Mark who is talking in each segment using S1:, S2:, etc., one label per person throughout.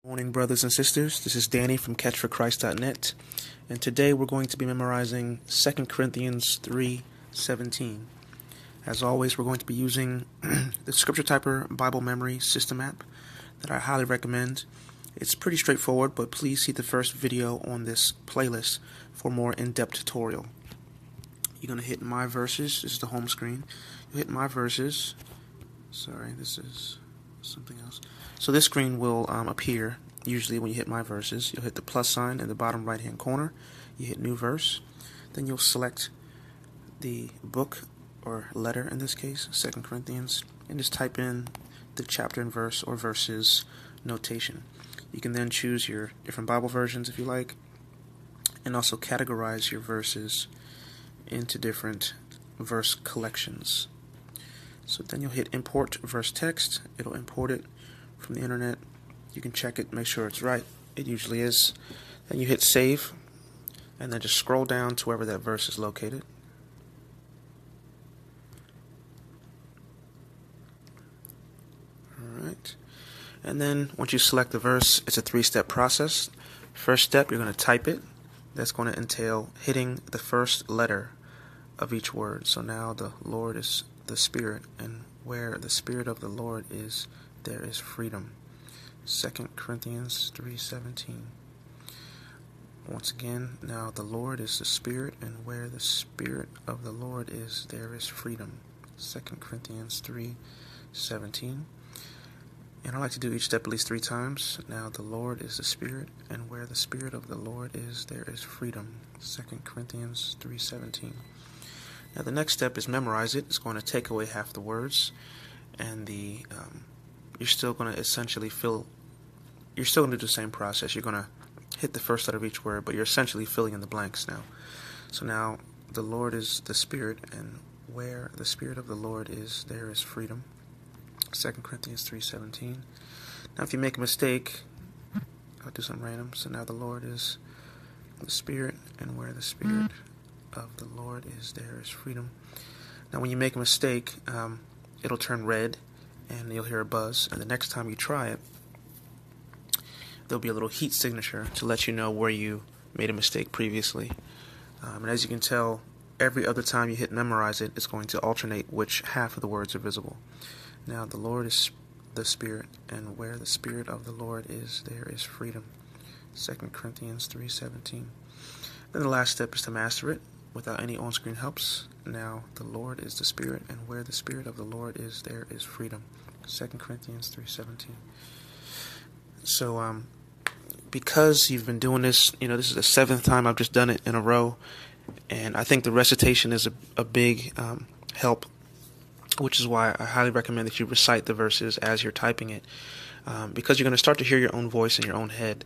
S1: Morning, brothers and sisters. This is Danny from CatchForChrist.net, and today we're going to be memorizing 2 Corinthians 3:17. As always, we're going to be using the Scripture Typer Bible Memory System app that I highly recommend. It's pretty straightforward, but please see the first video on this playlist for more in-depth tutorial. You're going to hit My Verses. This is the home screen. You hit My Verses. Sorry, this is something else. So this screen will appear usually when you hit My Verses. You'll hit the plus sign in the bottom right hand corner. You hit New Verse. Then you'll select the book or letter, in this case 2 Corinthians, and just type in the chapter and verse or verses notation. You can then choose your different Bible versions if you like, and also categorize your verses into different verse collections. So then you'll hit Import Verse Text. It'll import it from the internet. You can check it, make sure it's right. It usually is. Then you hit Save, and then just scroll down to wherever that verse is located. Alright. And then once you select the verse, it's a 3-step process. First step, you're going to type it. That's going to entail hitting the first letter of each word. So now the Lord is the Spirit, and where the Spirit of the Lord is, there is freedom. 2 Corinthians 3:17. Once again, now the Lord is the Spirit, and where the Spirit of the Lord is, there is freedom. 2 Corinthians 3:17. And I like to do each step at least 3 times. Now the Lord is the Spirit, and where the Spirit of the Lord is, there is freedom. 2 Corinthians 3:17. Now the next step is memorize it. It's going to take away half the words, and you're still going to essentially you're still going to do the same process. You're going to hit the first letter of each word, but you're essentially filling in the blanks now. So now the Lord is the Spirit, and where the Spirit of the Lord is, there is freedom. 2 Corinthians 3:17. Now if you make a mistake, I'll do something random. So now the Lord is the Spirit, and where the Spirit of the Lord is, there is freedom. Now when you make a mistake, it'll turn red and you'll hear a buzz, and the next time you try it, there'll be a little heat signature to let you know where you made a mistake previously. And as you can tell, every other time you hit memorize it, it's going to alternate which half of the words are visible. Now the Lord is the Spirit, and where the Spirit of the Lord is, there is freedom. 2 Corinthians 3:17. Then the last step is to master it without any on-screen helps. Now the Lord is the Spirit, and where the Spirit of the Lord is, there is freedom. 2 Corinthians 3:17. So because you've been doing this, this is the 7th time I've just done it in a row, and I think the recitation is a big help, which is why I highly recommend that you recite the verses as you're typing it, because you're going to start to hear your own voice in your own head,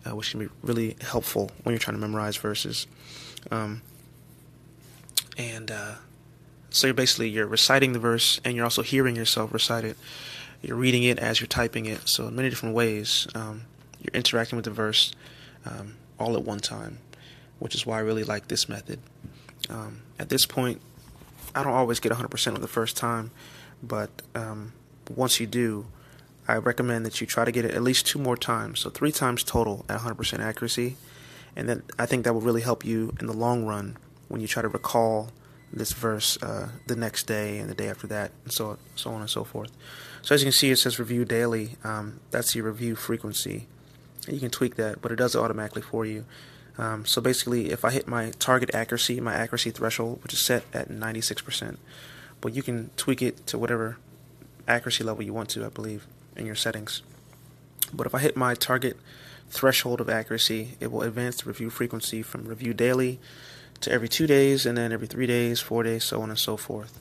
S1: which can be really helpful when you're trying to memorize verses. So you're reciting the verse, and you're also hearing yourself recite it. You're reading it as you're typing it. So in many different ways, you're interacting with the verse all at one time, which is why I really like this method. At this point, I don't always get 100% on the first time, but once you do, I recommend that you try to get it at least 2 more times, so 3 times total at 100% accuracy, and then I think that will really help you in the long run when you try to recall this verse the next day and the day after that, and so on and so forth. So as you can see, it says review daily. That's your review frequency, and you can tweak that, but it does it automatically for you. So basically, if I hit my target accuracy, my accuracy threshold, which is set at 96%, but you can tweak it to whatever accuracy level you want to, I believe, in your settings. But if I hit my target threshold of accuracy, it will advance the review frequency from review daily to every 2 days, and then every 3 days, 4 days, so on and so forth.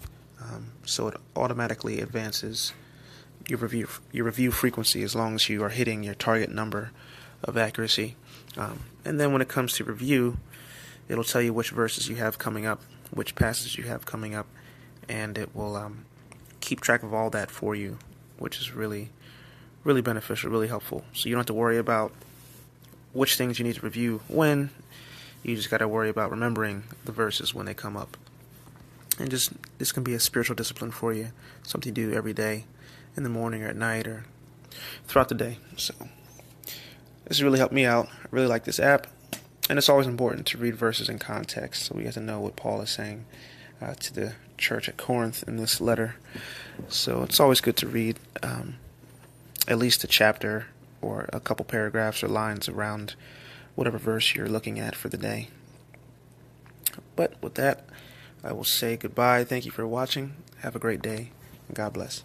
S1: So it automatically advances your review frequency as long as you are hitting your target number of accuracy. And then when it comes to review, it'll tell you which verses you have coming up, which passages you have coming up, and it will keep track of all that for you, which is really, really beneficial, really helpful. So you don't have to worry about which things you need to review when. You just got to worry about remembering the verses when they come up. And this can be a spiritual discipline for you, something you do every day, in the morning or at night or throughout the day. So This really helped me out. I really like this app. And it's always important to read verses in context so we get to know what Paul is saying to the church at Corinth in this letter. So it's always good to read at least a chapter or a couple paragraphs or lines around whatever verse you're looking at for the day. But with that, I will say goodbye. Thank you for watching. Have a great day. God bless.